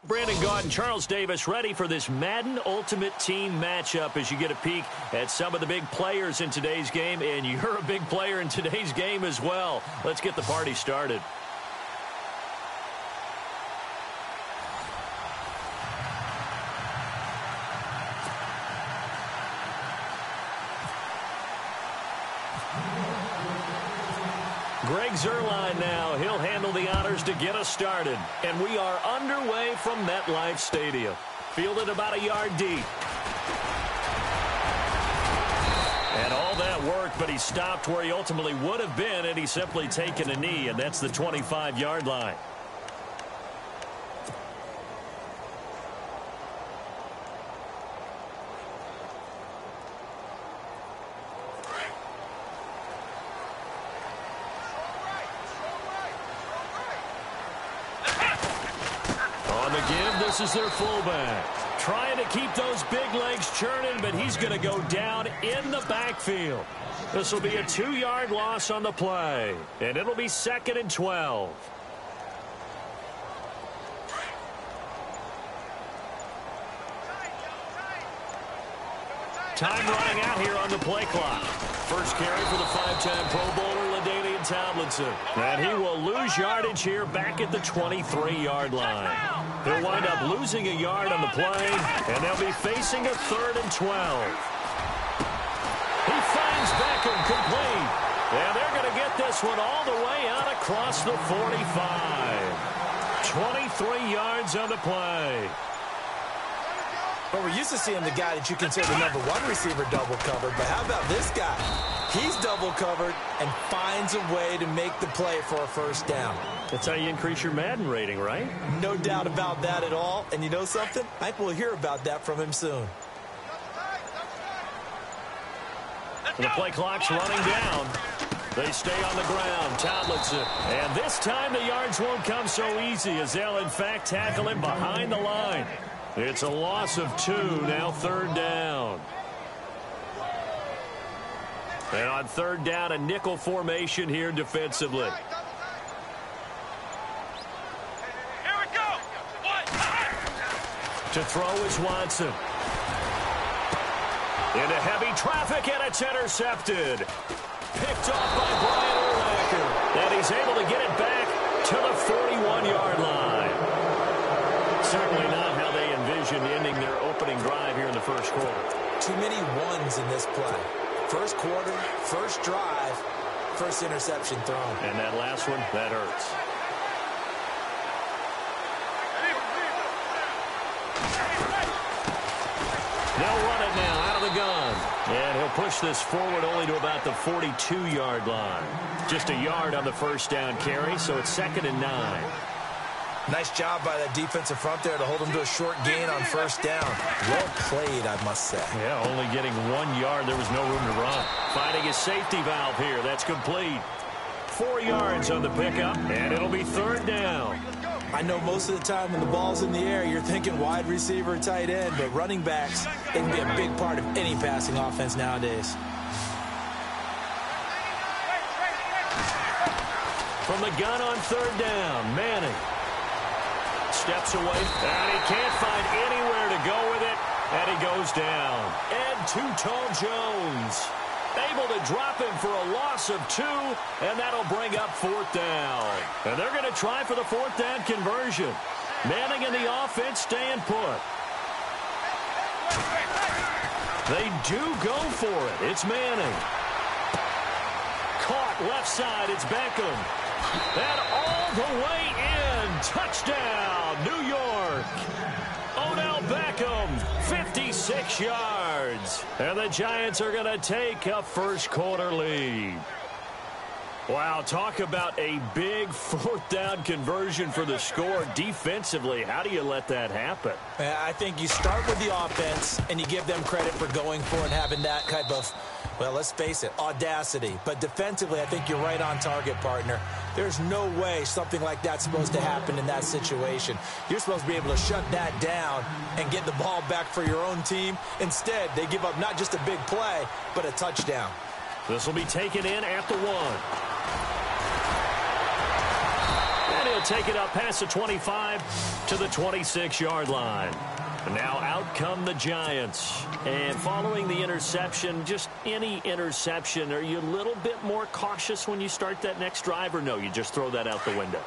Brandon Gaud and Charles Davis ready for this Madden Ultimate Team matchup as you get a peek at some of the big players in today's game, and you're a big player in today's game as well. Let's get the party started. Greg Zuerlein now. He'll handle the honors to get us started. And we are underway from MetLife Stadium. Fielded about a yard deep. And all that work, but he stopped where he ultimately would have been, and he's simply taken a knee, and that's the 25-yard line. This is their fullback. Trying to keep those big legs churning, but he's going to go down in the backfield. This will be a 2-yard loss on the play, and it'll be 2nd and 12. Time running out here on the play clock. First carry for the 5-time Pro Bowler, LaDainian Tomlinson. And he will lose yardage here back at the 23-yard line. He'll wind up losing a yard on the play, and they'll be facing a 3rd and 12. He finds Beckham complete. And they're going to get this one all the way out across the 45. 23 yards on the play. Well, we're used to seeing the guy that you consider the #1 receiver double covered, but how about this guy? He's double covered and finds a way to make the play for a first down. That's how you increase your Madden rating, right? No doubt about that at all. And you know something? I think we'll hear about that from him soon. The play clock's running down. They stay on the ground. Tomlinson. And this time the yards won't come so easy as they'll, in fact, tackle him behind the line. It's a loss of 2, now 3rd down. And on 3rd down, a nickel formation here defensively. Here we go. To throw is Watson. Into heavy traffic, and it's intercepted. Picked off by Brian Urlacher. And he's able to get it back to the 41-yard line. Certainly not how they envisioned ending their opening drive here in the first quarter. Too many ones in this play. First quarter, first drive, first interception thrown. And that last one, that hurts. They'll run it now out of the gun. And he'll push this forward only to about the 42-yard line. Just a yard on the first down carry, so it's 2nd and 9. Nice job by that defensive front there to hold him to a short gain on first down. Well played, I must say. Yeah, only getting 1 yard. There was no room to run. Finding his safety valve here. That's complete. 4 yards on the pickup, and it'll be 3rd down. I know most of the time when the ball's in the air, you're thinking wide receiver, tight end, but running backs, they can be a big part of any passing offense nowadays. From the gun on 3rd down, Manning. Steps away, and he can't find anywhere to go with it, and he goes down. Ed Too-Tall Jones able to drop him for a loss of 2, and that'll bring up 4th down. And they're going to try for the 4th down conversion. Manning and the offense staying put. They do go for it. It's Manning. Caught left side, it's Beckham. And all the way in. Touchdown, New York. Odell Beckham, 56 yards. And the Giants are going to take a first quarter lead. Wow, talk about a big 4th down conversion for the score. Defensively, how do you let that happen? I think you start with the offense, and you give them credit for going for it, having that type of, well, let's face it, audacity. But defensively, I think you're right on target, partner. There's no way something like that's supposed to happen in that situation. You're supposed to be able to shut that down and get the ball back for your own team. Instead, they give up not just a big play, but a touchdown. This will be taken in at the 1. And he'll to take it up past the 25 to the 26-yard line. And now out come the Giants. And following the interception, just any interception, are you a little bit more cautious when you start that next drive, or no, you just throw that out the window?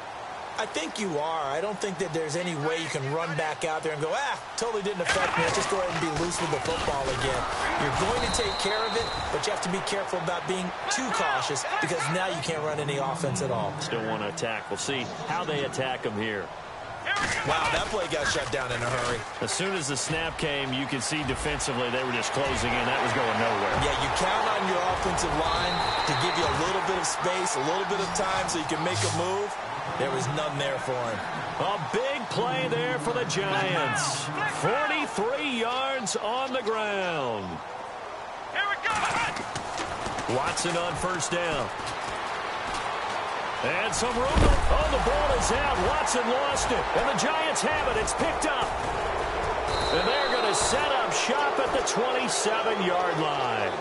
I think you are. I don't think that there's any way you can run back out there and go, totally didn't affect me. Let's just go ahead and be loose with the football again. You're going to take care of it, but you have to be careful about being too cautious because now you can't run any offense at all. Still want to attack. We'll see how they attack them here. Wow, that play got shut down in a hurry. As soon as the snap came, you could see defensively they were just closing in. That was going nowhere. Yeah, you count on your offensive line to give you a little bit of space, a little bit of time so you can make a move. There was none there for him. A big play there for the Giants. 43 yards on the ground. Here we go. Watson on first down. And some room. Oh, the ball is out. Watson lost it. And the Giants have it. It's picked up. And they're going to set up shop at the 27-yard line.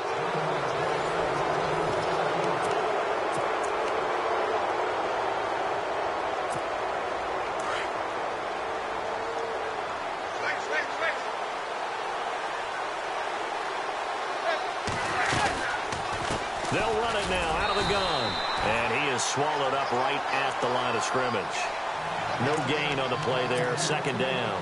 They'll run it now out of the gun. And he is swallowed up right at the line of scrimmage. No gain on the play there. Second down.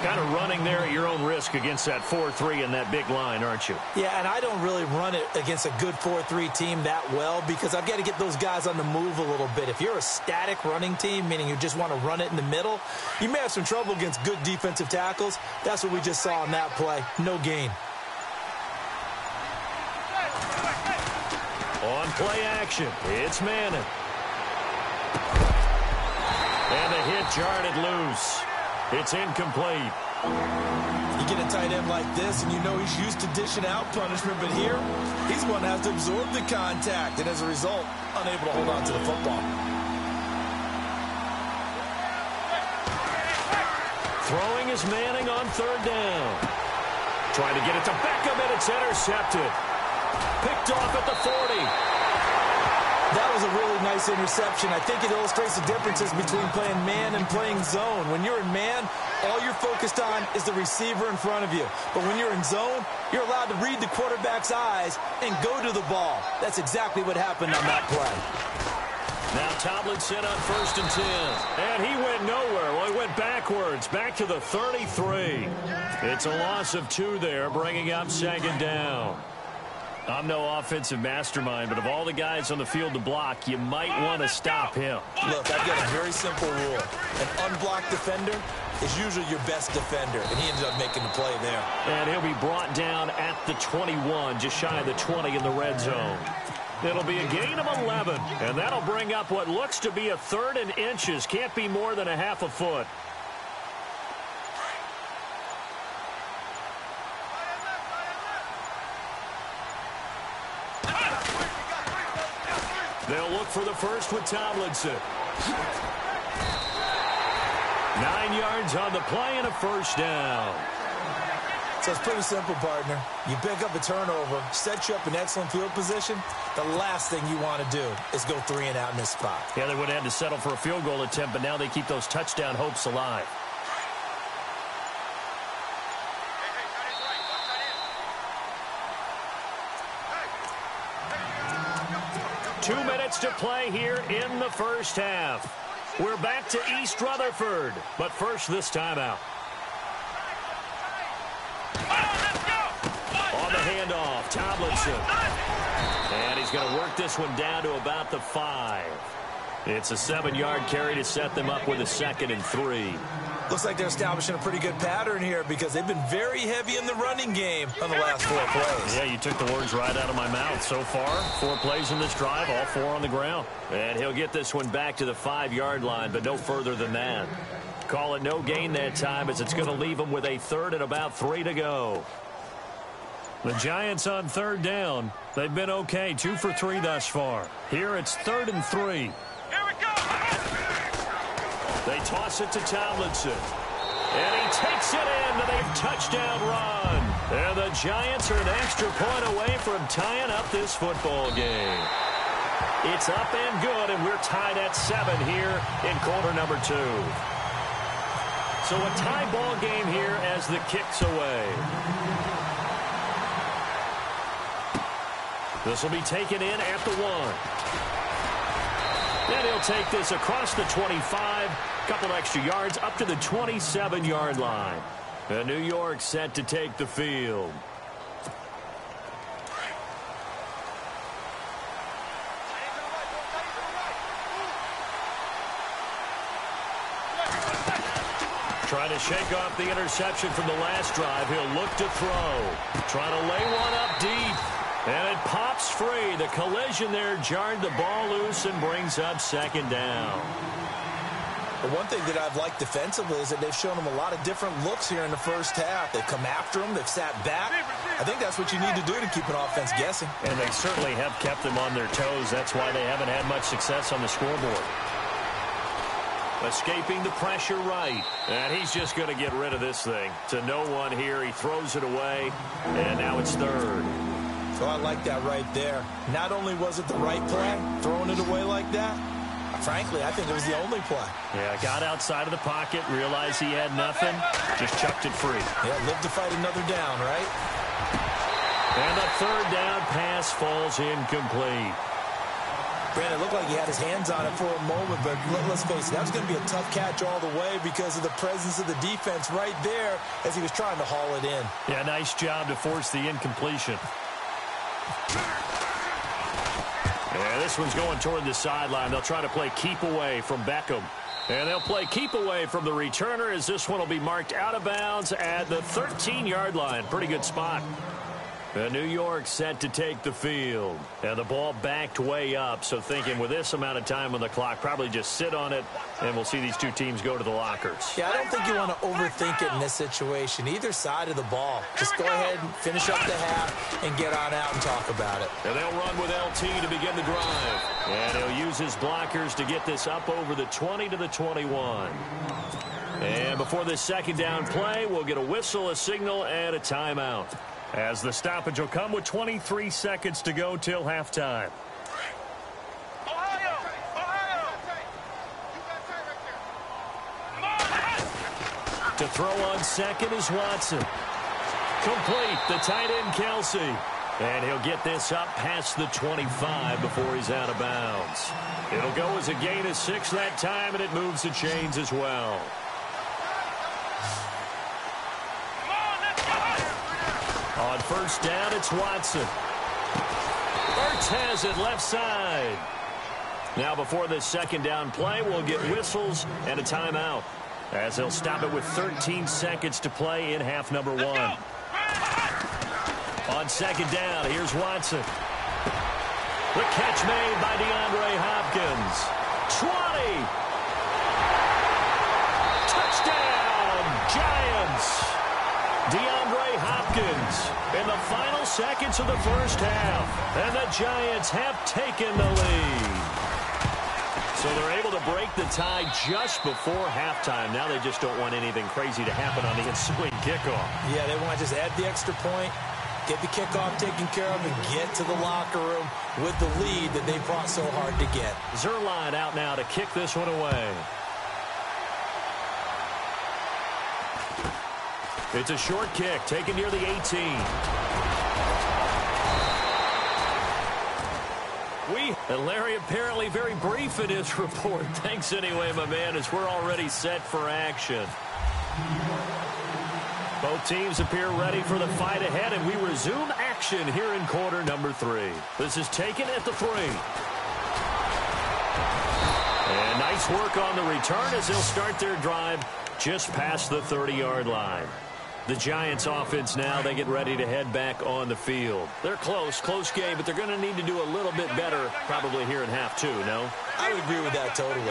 Kind of running there at your own risk against that 4-3 and that big line, aren't you? Yeah, and I don't really run it against a good 4-3 team that well because I've got to get those guys on the move a little bit. If you're a static running team, meaning you just want to run it in the middle, you may have some trouble against good defensive tackles. That's what we just saw on that play. No gain. On play action, it's Manning. And the hit jarred it loose. It's incomplete. You get a tight end like this, and you know he's used to dishing out punishment, but here, he's going to have to absorb the contact, and as a result, unable to hold on to the football. Throwing is Manning on third down. Trying to get it to Beckham, and it's intercepted. Picked off at the 40. That was a really nice interception. I think it illustrates the differences between playing man and playing zone. When you're in man, all you're focused on is the receiver in front of you. But when you're in zone, you're allowed to read the quarterback's eyes and go to the ball. That's exactly what happened on that play. Now Tomlinson on first and 10. And he went nowhere. Well, he went backwards, back to the 33. It's a loss of 2 there, bringing up second down. I'm no offensive mastermind, but of all the guys on the field to block, you might want to stop him. Look, I've got a very simple rule. An unblocked defender is usually your best defender, and he ended up making the play there. And he'll be brought down at the 21, just shy of the 20 in the red zone. It'll be a gain of 11, and that'll bring up what looks to be a 3rd and inches. Can't be more than a half a foot. They'll look for the first with Tomlinson. 9 yards on the play and a first down. So it's pretty simple, partner. You pick up a turnover, set you up in excellent field position. The last thing you want to do is go 3 and out in this spot. Yeah, they would have had to settle for a field goal attempt, but now they keep those touchdown hopes alive. Two minutes to play here in the first half. We're back to East Rutherford, but first this timeout. On the handoff, Tomlinson. And he's going to work this one down to about the 5. It's a 7-yard carry to set them up with a 2nd and 3. Looks like they're establishing a pretty good pattern here because they've been very heavy in the running game on the last 4 plays. Yeah, you took the words right out of my mouth. So far, 4 plays in this drive, all 4 on the ground. And he'll get this one back to the 5-yard line, but no further than that. Call it no gain that time as it's going to leave them with a 3rd and about 3 to go. The Giants on 3rd down. They've been okay, 2 for 3 thus far. Here it's 3rd and 3. Here we go. They toss it to Tomlinson. And he takes it in to the touchdown run. And the Giants are an extra point away from tying up this football game. It's up and good, and we're tied at 7 here in quarter number 2. So a tie ball game here as the kick's away. This will be taken in at the 1. And he'll take this across the 25, couple extra yards up to the 27-yard line. And New York set to take the field. Trying to shake off the interception from the last drive. He'll look to throw. Trying to lay one up deep. And it pops free. The collision there jarred the ball loose and brings up second down. The one thing that I've liked defensively is that they've shown them a lot of different looks here in the first half. They've come after them. They've sat back. I think that's what you need to do to keep an offense guessing. And they certainly have kept them on their toes. That's why they haven't had much success on the scoreboard. Escaping the pressure right. And he's just going to get rid of this thing. To no one here. He throws it away. And now it's third. So I like that right there. Not only was it the right play, throwing it away like that, frankly, I think it was the only play. Yeah, got outside of the pocket, realized he had nothing, just chucked it free. Yeah, live to fight another down, right? And the third down pass falls incomplete. Brandon, it looked like he had his hands on it for a moment, but let's face it, that was going to be a tough catch all the way because of the presence of the defense right there as he was trying to haul it in. Yeah, nice job to force the incompletion. Yeah, this one's going toward the sideline. They'll try to play keep away from Beckham. And they'll play keep away from the returner as this one will be marked out of bounds at the 13-yard line. Pretty good spot. New York set to take the field. And the ball backed way up, so thinking with this amount of time on the clock, probably just sit on it, and we'll see these two teams go to the lockers. Yeah, I don't think you want to overthink it in this situation. Either side of the ball. Just go ahead and finish up the half and get on out and talk about it. And they'll run with LT to begin the drive. And he'll use his blockers to get this up over the 20 to the 21. And before this second down play, we'll get a whistle, a signal, and a timeout. As the stoppage will come with 23 seconds to go till halftime. Ohio! To throw on second is Watson. Complete, the tight end Kelsey. And he'll get this up past the 25 before he's out of bounds. It'll go as a gain of 6 that time, and it moves the chains as well. On first down, it's Watson. Ertz has it left side. Now before this second down play, we'll get whistles and a timeout, as they'll stop it with 13 seconds to play in half number 1. On second down, here's Watson. The catch made by DeAndre Hopkins. 20. Touchdown, Giants. DeAndre Hopkins in the final seconds of the first half. And the Giants have taken the lead. So they're able to break the tie just before halftime. Now they just don't want anything crazy to happen on the ensuing kickoff. Yeah, they want to just add the extra point, get the kickoff taken care of, and get to the locker room with the lead that they fought so hard to get. Zerline out now to kick this one away. It's a short kick, taken near the 18. And Larry apparently very brief in his report. Thanks anyway, my man, as we're already set for action. Both teams appear ready for the fight ahead, and we resume action here in quarter number 3. This is taken at the 3. And nice work on the return as they'll start their drive just past the 30-yard line. The Giants offense now, they get ready to head back on the field. They're close game, but they're going to need to do a little bit better probably here in half 2, no? I would agree with that totally.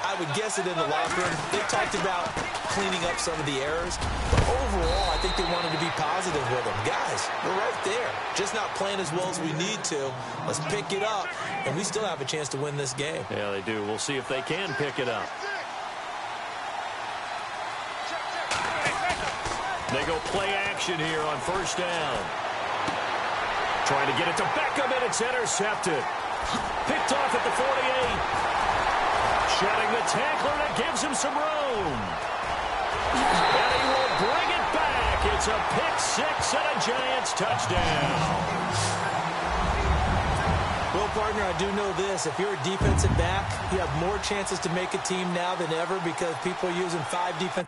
I would guess it in the locker room. They talked about cleaning up some of the errors, but overall, I think they wanted to be positive with them. Guys, we're right there. Just not playing as well as we need to. Let's pick it up, and we still have a chance to win this game. Yeah, they do. We'll see if they can pick it up. They go play action here on first down. Trying to get it to Beckham, and it's intercepted. Picked off at the 48. Shedding the tackler, and it gives him some room. And he will bring it back. It's a pick six and a Giants touchdown. Well, partner, I do know this. If you're a defensive back, you have more chances to make a team now than ever because people are using 5 defense.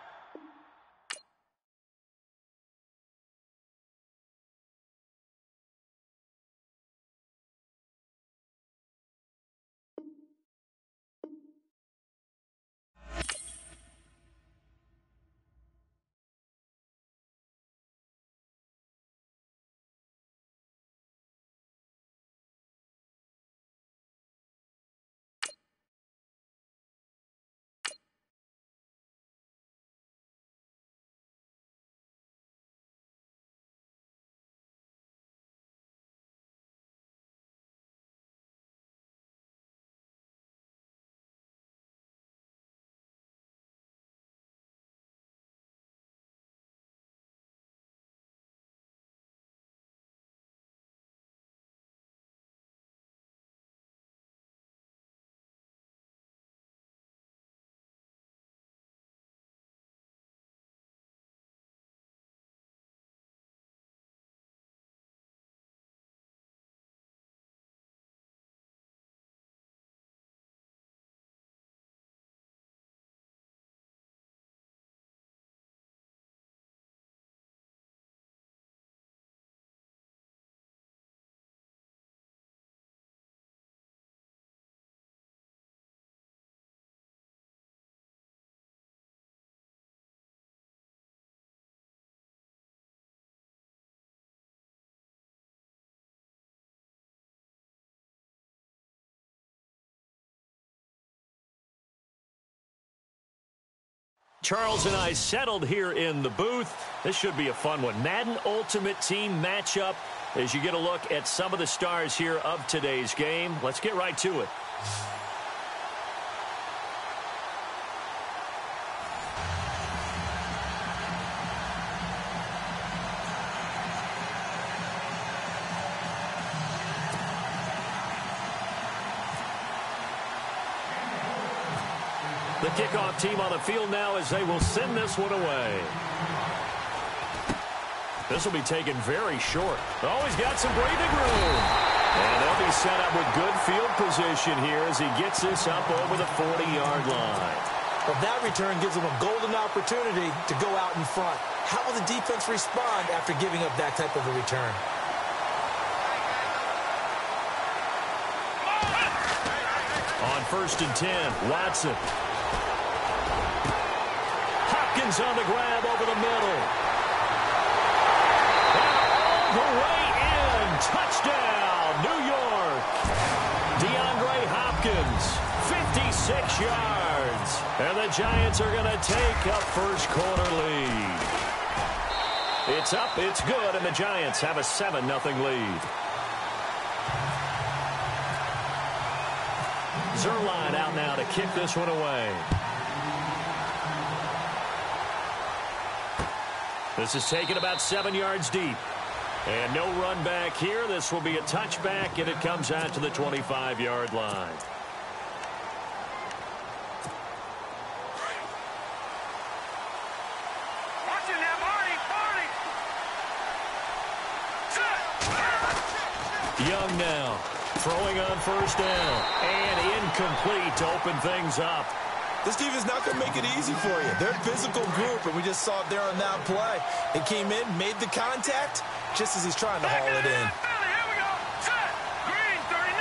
Charles and I settled here in the booth. This should be a fun one. Madden Ultimate Team matchup as you get a look at some of the stars here of today's game. Let's get right to it. The kickoff team on the field now as they will send this one away. This will be taken very short. Oh, he's got some breathing room. And they'll be set up with good field position here as he gets this up over the 40-yard line. Well, that return gives them a golden opportunity to go out in front. How will the defense respond after giving up that type of a return? On 1st and 10, Watson. Hopkins on the grab over the middle. And all the way in. Touchdown, New York. DeAndre Hopkins, 56 yards. And the Giants are going to take a first quarter lead. It's up, it's good, and the Giants have a 7-0 lead. Zerline out now to kick this one away. This is taken about 7 yards deep. And no run back here. This will be a touchback, and it comes out to the 25-yard line. Watching that, Marty. Young now, throwing on 1st down, and incomplete to open things up. This defense not going to make it easy for you. They're a physical group, and we just saw it there on that play. They came in, made the contact, just as he's trying to haul it in. Here we go. Set. Green 39.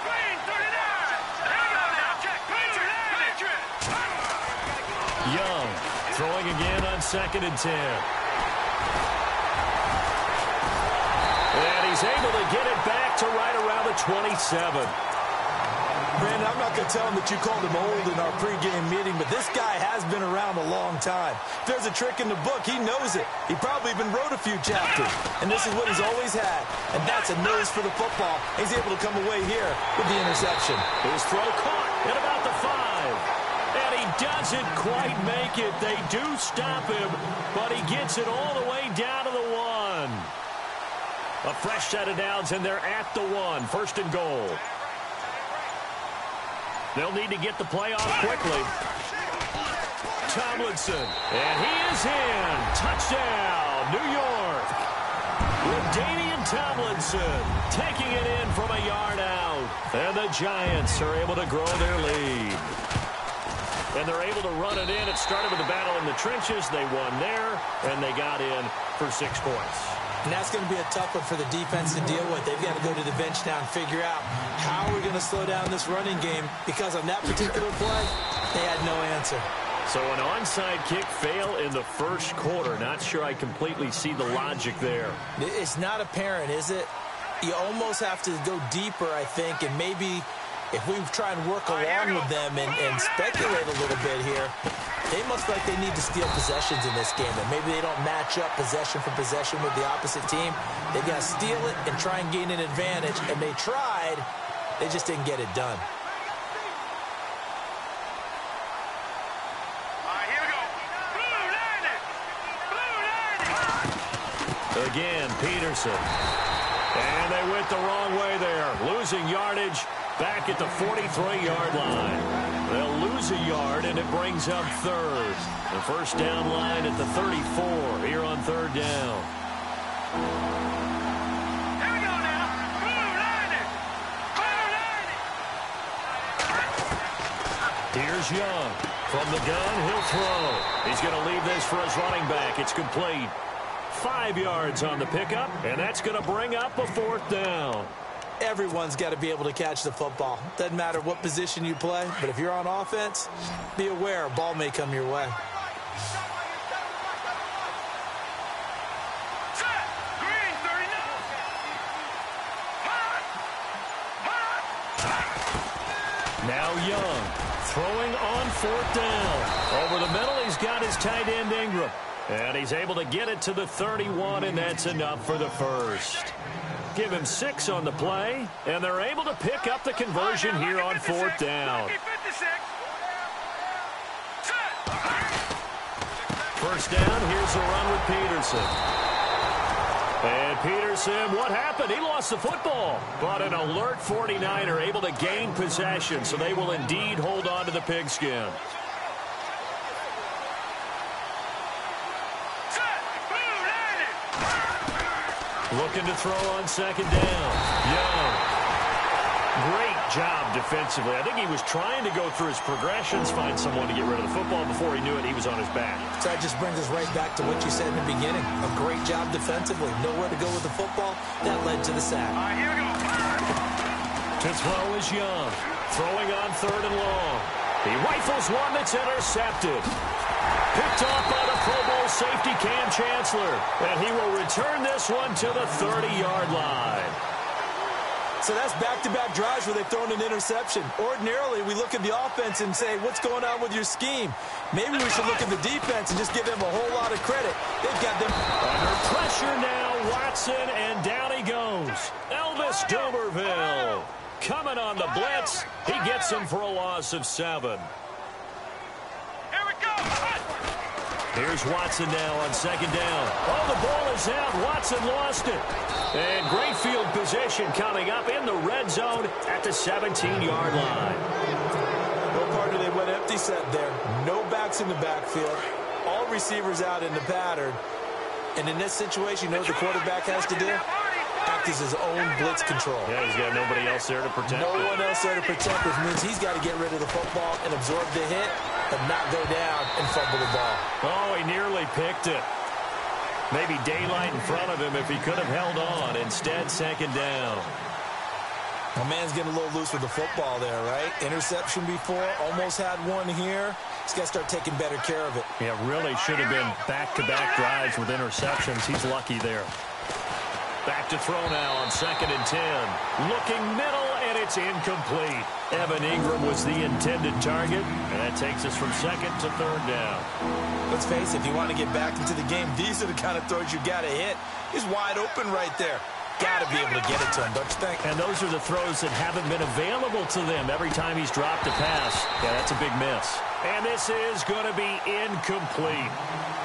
Green 39. Here we go now. Check. Green 39. Young throwing again on 2nd and 10. And he's able to get it back to right around the 27. Brandon, I'm not going to tell him that you called him old in our pregame meeting, but this guy has been around a long time. If there's a trick in the book, he knows it. He probably even wrote a few chapters, and this is what he's always had, and that's a nose for the football. He's able to come away here with the interception. His throw caught at about the 5, and he doesn't quite make it. They do stop him, but he gets it all the way down to the 1. A fresh set of downs, and they're at the 1. 1st and goal. They'll need to get the play off quickly. Tomlinson, and he is in. Touchdown, New York. LaDainian Tomlinson taking it in from a yard out. And the Giants are able to grow their lead. And they're able to run it in. It started with a battle in the trenches. They won there, and they got in for 6 points. And that's going to be a tough one for the defense to deal with. They've got to go to the bench now and figure out how we're going to slow down this running game, because on that particular play, they had no answer. So an onside kick fail in the first quarter. Not sure I completely see the logic there. It's not apparent, is it? You almost have to go deeper, I think, and maybe if we try and work along with them and speculate a little bit here, they must feel like they need to steal possessions in this game. And maybe they don't match up possession for possession with the opposite team. They've got to steal it and try and gain an advantage. And they tried. They just didn't get it done. Again, Peterson. And they went the wrong way there. Losing yardage back at the 43-yard line. They'll lose a yard, and it brings up third. The first down line at the 34 here on third down. Here we go now. Here's Young. From the gun, he'll throw. He's going to leave this for his running back. It's complete. 5 yards on the pickup, and that's going to bring up a fourth down. Everyone's got to be able to catch the football. Doesn't matter what position you play, but if you're on offense, be aware a ball may come your way. Now Young throwing on fourth down. Over the middle, he's got his tight end Ingram. And he's able to get it to the 31, and that's enough for the first. Give him 6 on the play, and they're able to pick up the conversion here on fourth down. First down, here's a run with Peterson. And Peterson, what happened? He lost the football. But an alert 49er able to gain possession, so they will indeed hold on to the pigskin. Looking to throw on second down. Young. Great job defensively. I think he was trying to go through his progressions, find someone to get rid of the football. Before he knew it, he was on his back. So that just brings us right back to what you said in the beginning. A great job defensively. Nowhere to go with the football. That led to the sack. Here we go. To throw is Young. Throwing on third and long. He rifles one that's intercepted. Picked off by the Pro Bowl safety Cam Chancellor. And he will return this one to the 30-yard line. So that's back-to-back drives where they've thrown an interception. Ordinarily, we look at the offense and say, what's going on with your scheme? Maybe we should look at the defense and just give them a whole lot of credit. They've got them under pressure now. Watson, and down he goes. Elvis Dumerville coming on the blitz. He gets him for a loss of 7. Here we go. Here's Watson now on second down. Oh, the ball is out. Watson lost it. And great field position coming up in the red zone at the 17-yard line. Well, partner, they went empty set there. No backs in the backfield. All receivers out in the pattern. And in this situation, you know what the quarterback has to do? Act as his own blitz control. Yeah, he's got nobody else there to protect No one else there to protect, which means he's got to get rid of the football and absorb the hit, but not go down and fumble the ball. Oh, he nearly picked it. Maybe daylight in front of him if he could have held on. Instead, second down. My man's getting a little loose with the football there, right? Interception before, almost had one here. He's got to start taking better care of it. Yeah, really should have been back-to-back drives with interceptions. He's lucky there. Back to throw now on second and 10. Looking middle, and it's incomplete. Evan Ingram was the intended target, and that takes us from second to third down. Let's face it, if you want to get back into the game, these are the kind of throws you got to hit. He's wide open right there. Got to be able to get it to him, don't you think? And those are the throws that haven't been available to them every time he's dropped a pass. Yeah, that's a big miss. And this is going to be incomplete.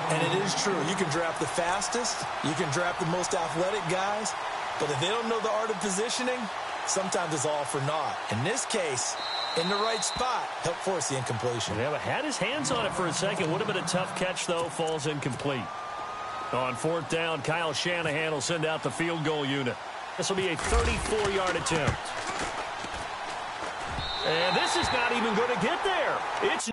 And it is true. You can draft the fastest. You can draft the most athletic guys. But if they don't know the art of positioning, sometimes it's all for naught. In this case, In the right spot. Help force the incompletion. Yeah, but had his hands on it for a second. Would have been a tough catch, though. Falls incomplete. On fourth down, Kyle Shanahan will send out the field goal unit. This will be a 34-yard attempt. And this is not even going to get there. It's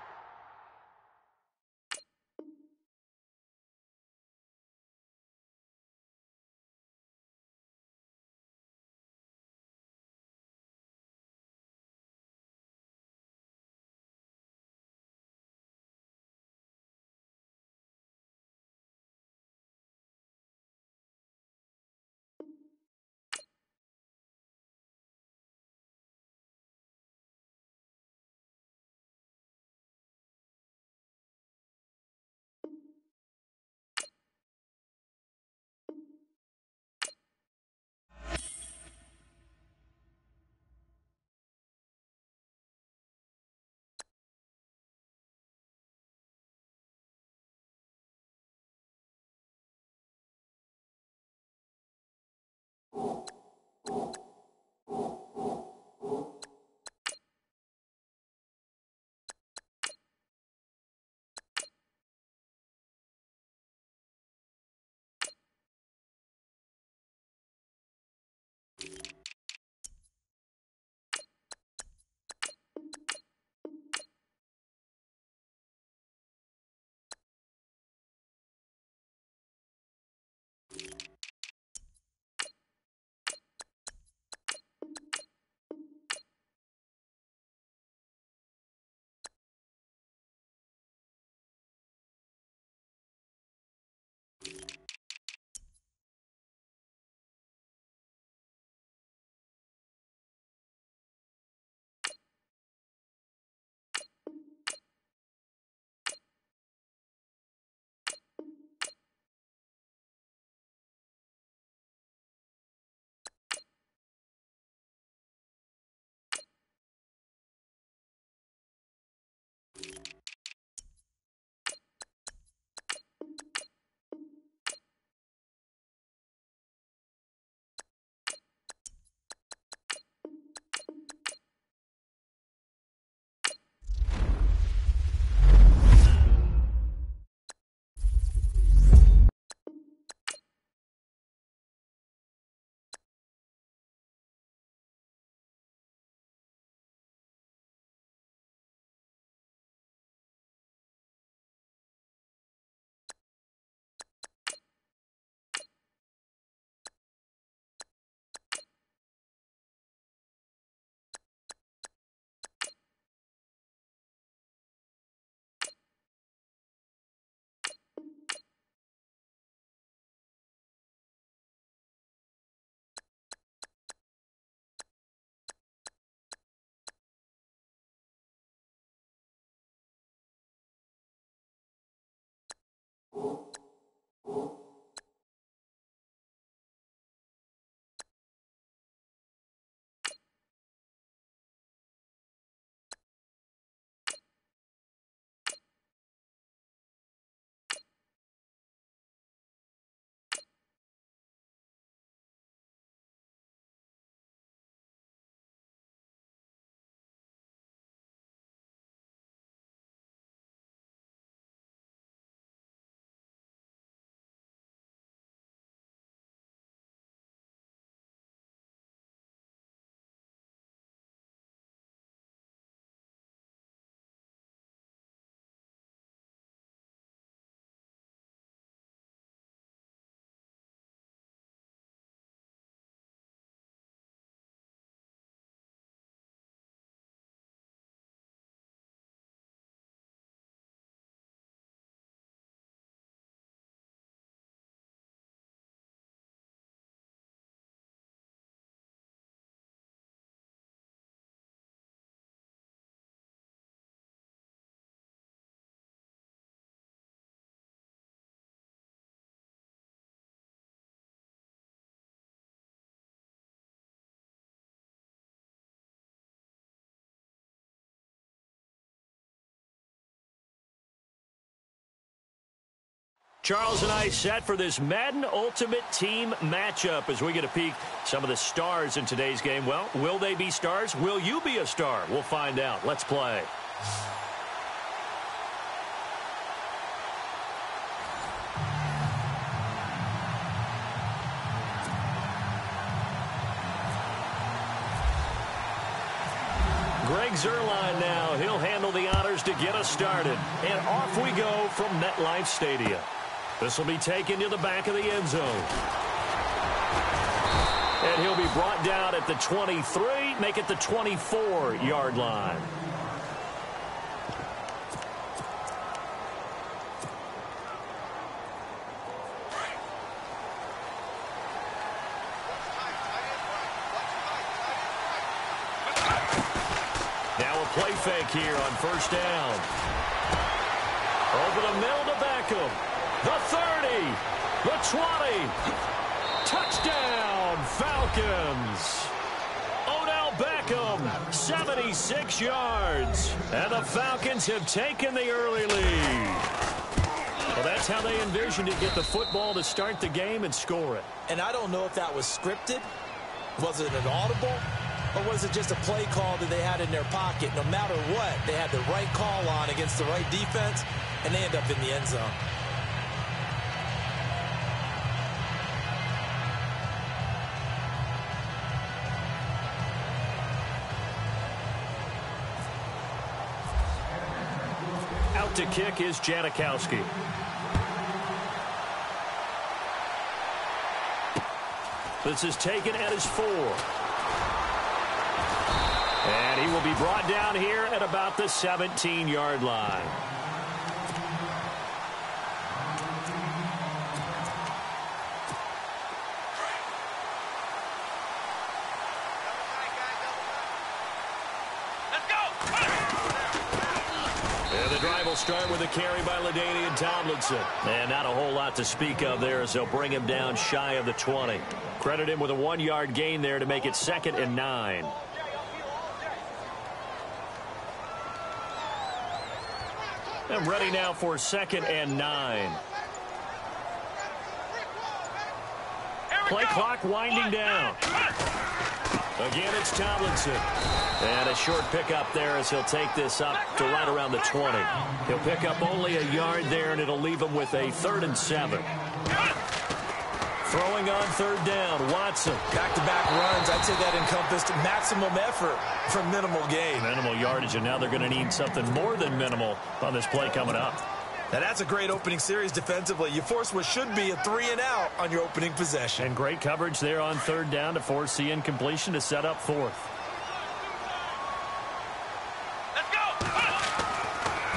Charles and I set for this Madden Ultimate Team matchup as we get a peek some of the stars in today's game. Well, will they be stars? Will you be a star? We'll find out. Let's play. Greg Zuerlein now. He'll handle the honors to get us started. And off we go from MetLife Stadium. This will be taken to the back of the end zone. And he'll be brought down at the 23, make it the 24-yard line. Now a play fake here on first down. Over the middle to Beckham. The 30, the 20, touchdown Falcons. Odell Beckham, 76 yards. And the Falcons have taken the early lead. Well, that's how they envisioned it, get the football to start the game and score it. And I don't know if that was scripted. Was it an audible? Or was it just a play call that they had in their pocket? No matter what, they had the right call on against the right defense, and they end up in the end zone. Out to kick is Janikowski. This is taken at his 4. And he will be brought down here at about the 17-yard line. Start with a carry by LaDainian Tomlinson. And not a whole lot to speak of there as they'll bring him down shy of the 20. Credit him with a 1-yard gain there to make it 2nd and 9. And ready now for 2nd and 9. Play clock winding down. Again, it's Tomlinson. And a short pickup there as he'll take this up to right around the 20. He'll pick up only a yard there, and it'll leave him with a 3rd and 7. Throwing on 3rd down, Watson. Back-to-back runs, I'd say that encompassed maximum effort for minimal gain. Minimal yardage, and now they're going to need something more than minimal on this play coming up. Now that's a great opening series defensively. You force what should be a 3-and-out on your opening possession. And great coverage there on 3rd down to force the incompletion to set up 4th.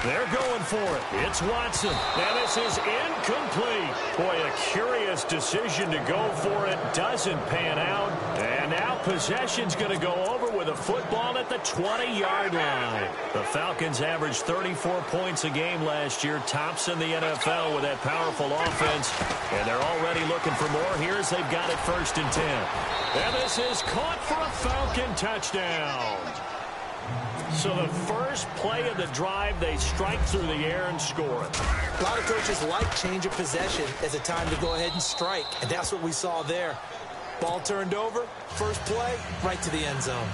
They're going for it. It's Watson. And this is incomplete. Boy, a curious decision to go for it. Doesn't pan out. And now possession's going to go over with a football at the 20-yard line. The Falcons averaged 34 points a game last year. Tops in the NFL with that powerful offense. And they're already looking for more here as they've got it 1st and 10. And this is caught for a Falcon touchdown. So the first play of the drive, they strike through the air and score it. A lot of coaches like change of possession as a time to go ahead and strike, and that's what we saw there. Ball turned over, first play, right to the end zone.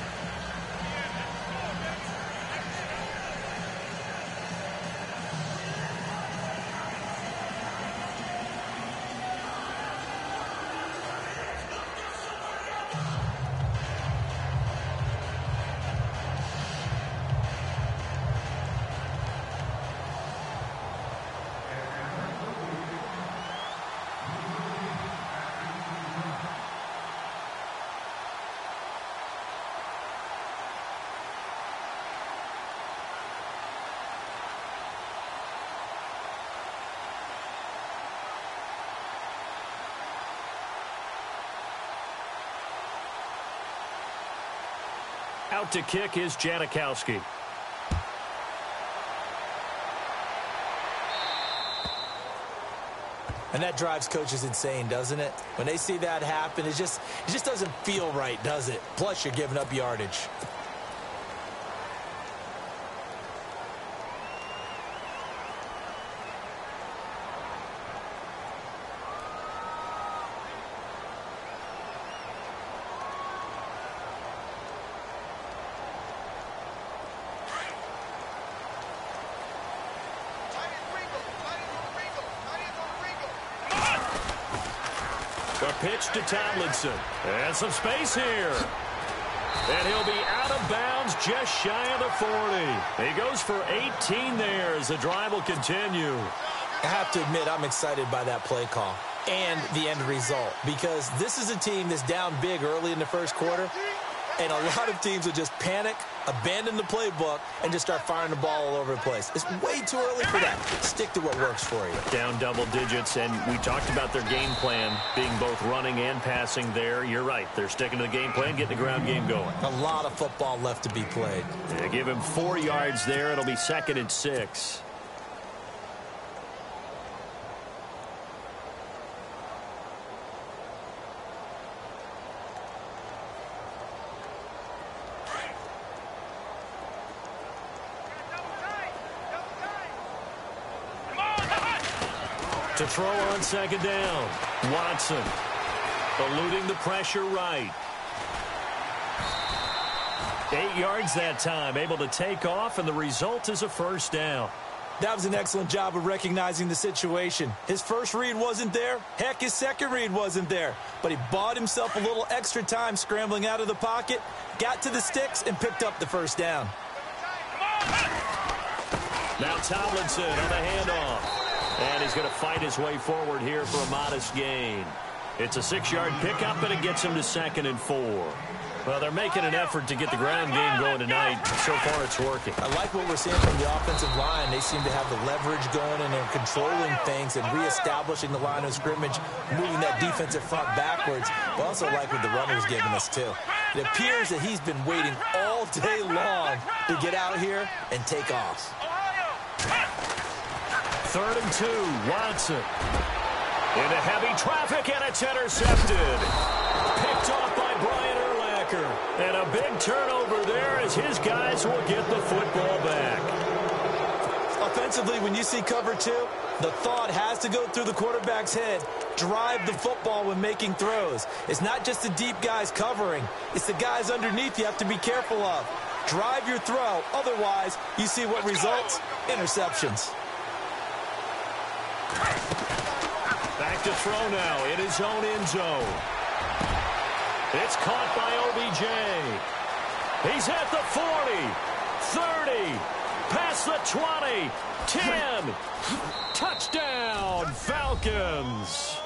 Out to kick is Janikowski. And that drives coaches insane, doesn't it? When they see that happen, it just doesn't feel right, does it? Plus, you're giving up yardage. The pitch to Tomlinson. And some space here. And he'll be out of bounds just shy of the 40. He goes for 18 there as the drive will continue. I have to admit, I'm excited by that play call and the end result, because this is a team that's down big early in the first quarter, and a lot of teams will just panic, abandon the playbook, and just start firing the ball all over the place. It's way too early for that. Stick to what works for you. Down double digits, and we talked about their game plan being both running and passing there. You're right. They're sticking to the game plan, getting the ground game going. A lot of football left to be played. Yeah, give him 4 yards there. It'll be 2nd and 6. To throw on 2nd down. Watson eluding the pressure right. 8 yards that time, able to take off, and the result is a 1st down. That was an excellent job of recognizing the situation. His first read wasn't there. Heck, his second read wasn't there. But he bought himself a little extra time scrambling out of the pocket, got to the sticks, and picked up the 1st down. Now Tomlinson on the handoff. And he's going to fight his way forward here for a modest gain. It's a 6-yard pickup, and it gets him to 2nd and 4. Well, they're making an effort to get the ground game going tonight. So far, it's working. I like what we're seeing from the offensive line. They seem to have the leverage going, and they're controlling things and reestablishing the line of scrimmage, moving that defensive front backwards. But also like what the runner's giving us, too. It appears that he's been waiting all day long to get out here and take off. 3rd and 2, Watson. Into heavy traffic, and it's intercepted. Picked off by Brian Urlacher. And a big turnover there as his guys will get the football back. Offensively, when you see cover 2, the thought has to go through the quarterback's head. Drive the football when making throws. It's not just the deep guys covering. It's the guys underneath you have to be careful of. Drive your throw. Otherwise, you see what results? Interceptions. Back to throw now in his own end zone. It's caught by OBJ. He's at the 40, 30, past the 20, 10. Touchdown, Falcons.